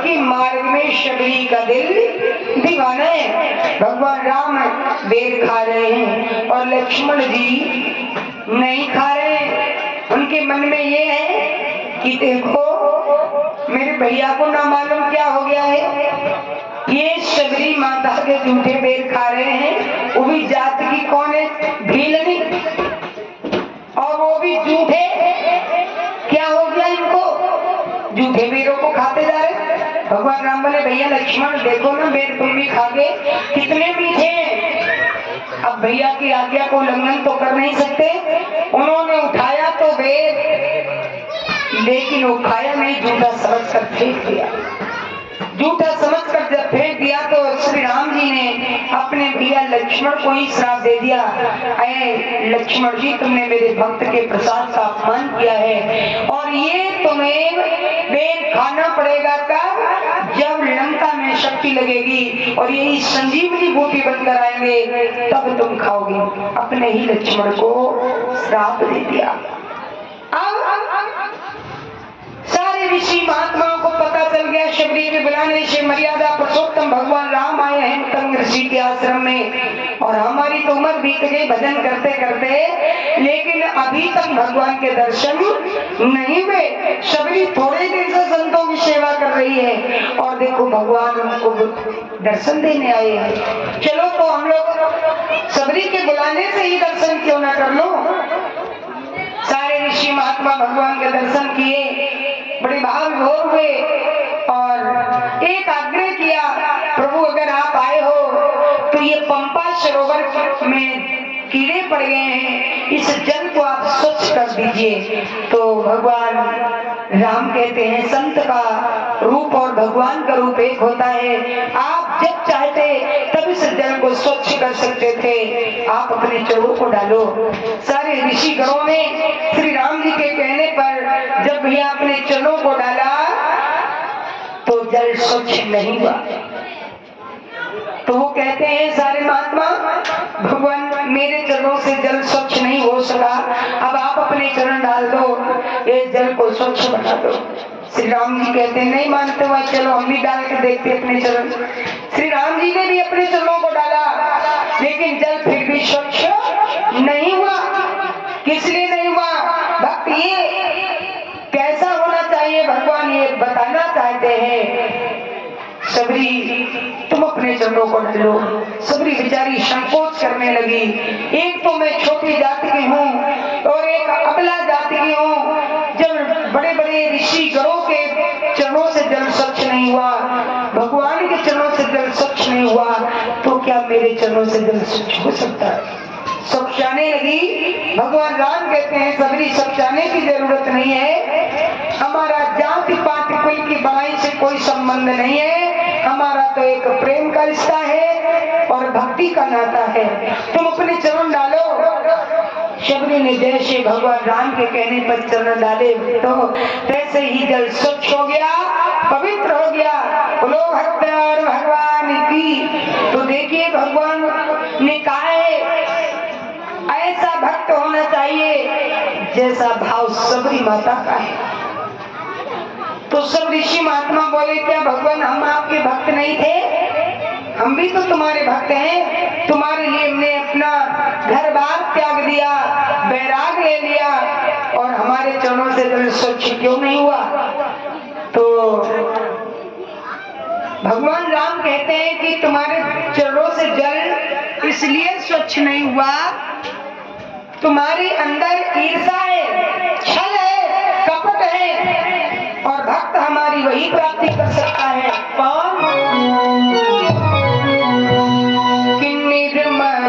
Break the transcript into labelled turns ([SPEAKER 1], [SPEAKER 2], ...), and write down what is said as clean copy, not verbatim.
[SPEAKER 1] क्योंकि मार्ग में शबरी का दिल दीवाना है। भगवान राम बेर खा रहे हैं और लक्ष्मण जी नहीं खा रहे। उनके मन में ये है कि देखो मेरे भैया को ना मालूम क्या हो गया है, ये शबरी माता के जूठे बेर खा रहे हैं, वो भी जात की कौन है, भीलनी, और वो भी जूठे। क्या हो गया इनको, जूठे बेरों को खाते जा रहे। भगवान राम बोले भैया लक्ष्मण देखो ना बेर तुम भी खा गए, कितने मीठे हैं। अब भैया की आज्ञा को उल्लंघन तो कर नहीं सकते। उन्होंने उठाया तो बेर, लेकिन वो खाया नहीं, जूठा समझ कर फेंक दिया। जूठा समझकर जब फेंक दिया तो श्री राम जी ने अपने भैया लक्ष्मण को ही श्राप दे दिया, अरे लक्ष्मण जी तुमने मेरे भक्त के प्रसाद का अपमान किया है और ये तुम्हें बेर खाना पड़ेगा कब, जब लंका में शक्ति लगेगी और यही संजीवनी बूटी बनकर आएंगे तब तुम खाओगे। अपने ही लक्ष्मण को श्राप दे दिया। अब सारे ऋषि महात्माओं को पता चल गया शबरी के बुलाने से मर्यादा पुरुषोत्तम भगवान राम आए हैं मतंग ऋषि के आश्रम में, और हमारी तो उम्र बीत गई भजन करते करते, लेकिन अभी तक भगवान के दर्शन नहीं हुए। शबरी थोड़े दिन से संतों की सेवा कर रही है और देखो भगवान उनको दर्शन देने आए हैं। चलो तो हम लोग शबरी के बुलाने से ही दर्शन क्यों ना कर लो। सारे ऋषि महात्मा भगवान के दर्शन किए, बड़े भाव विभोर हुए और एक आग्रह किया, प्रभु अगर आप आए हो तो ये पंपा सरोवर में कीड़े पड़ गए हैं, इस जल को आप स्वच्छ कर दीजिए। तो भगवान राम कहते हैं संत का रूप और भगवान का रूप एक होता है, आप जब चाहते तब इस जल को स्वच्छ कर सकते थे, आप अपने चरणों को डालो। सारे ऋषि गणों ने श्री राम जी के कहने पर जब भैया अपने चरणों को डाला तो जल स्वच्छ नहीं हुआ। तो वो कहते हैं सारे महात्मा भगवान मेरे चरणों से जल स्वच्छ नहीं हो सका, अब आप अपने चरण डाल दो, ये जल को स्वच्छ बना दो। श्री राम जी कहते हैं नहीं मानते हुआ, चलो हम भी डाल के देखते अपने चरण। श्री राम जी ने भी अपने चरणों को डाला, लेकिन जल फिर भी स्वच्छ नहीं हुआ। किस लिए नहीं हुआ, भक्त ये कैसा होना चाहिए भगवान ये बताना चाहते हैं। सबरी तुम अपने चरणों को ढलो। सबरी बेचारी संकोच करने लगी, एक तो मैं छोटी जाति की हूँ और एक अबला जाति की हूँ, जब बड़े बड़े ऋषि गणों के चरणों से जल स्वच्छ नहीं हुआ, भगवान के चरणों से जल स्वच्छ नहीं हुआ, तो क्या मेरे चरणों से जल स्वच्छ हो सकता है। समझाने लगी। भगवान राम कहते हैं सबरी समझाने की जरूरत नहीं है, हमारा जाति पाति कुल की बड़ाई से कोई संबंध नहीं है, हमारा तो एक प्रेम का रिश्ता है और भक्ति का नाता है, तुम अपने चरण डालो। शबरी ने जैसे भगवान राम के कहने पर चरण डाले तो तैसे ही जल स्वच्छ हो गया, पवित्र हो गया। बोलो भक्त और भगवान की। तो देखिए भगवान ने कहा है ऐसा भक्त होना चाहिए जैसा भाव सबरी माता का है। तो सब ऋषि महात्मा बोले क्या भगवान हम आपके भक्त नहीं थे, हम भी तो तुम्हारे भक्त हैं, तुम्हारे लिए हमने अपना घर बार त्याग दिया, बैराग ले लिया और हमारे चरणों से जल स्वच्छ क्यों नहीं हुआ। तो भगवान राम कहते हैं कि तुम्हारे चरणों से जल इसलिए स्वच्छ नहीं हुआ, तुम्हारे अंदर ईर्ष्या है, छल है, कपट है, और भक्त हमारी वही प्राप्ति कर सकता है। कौन? कि निर्मल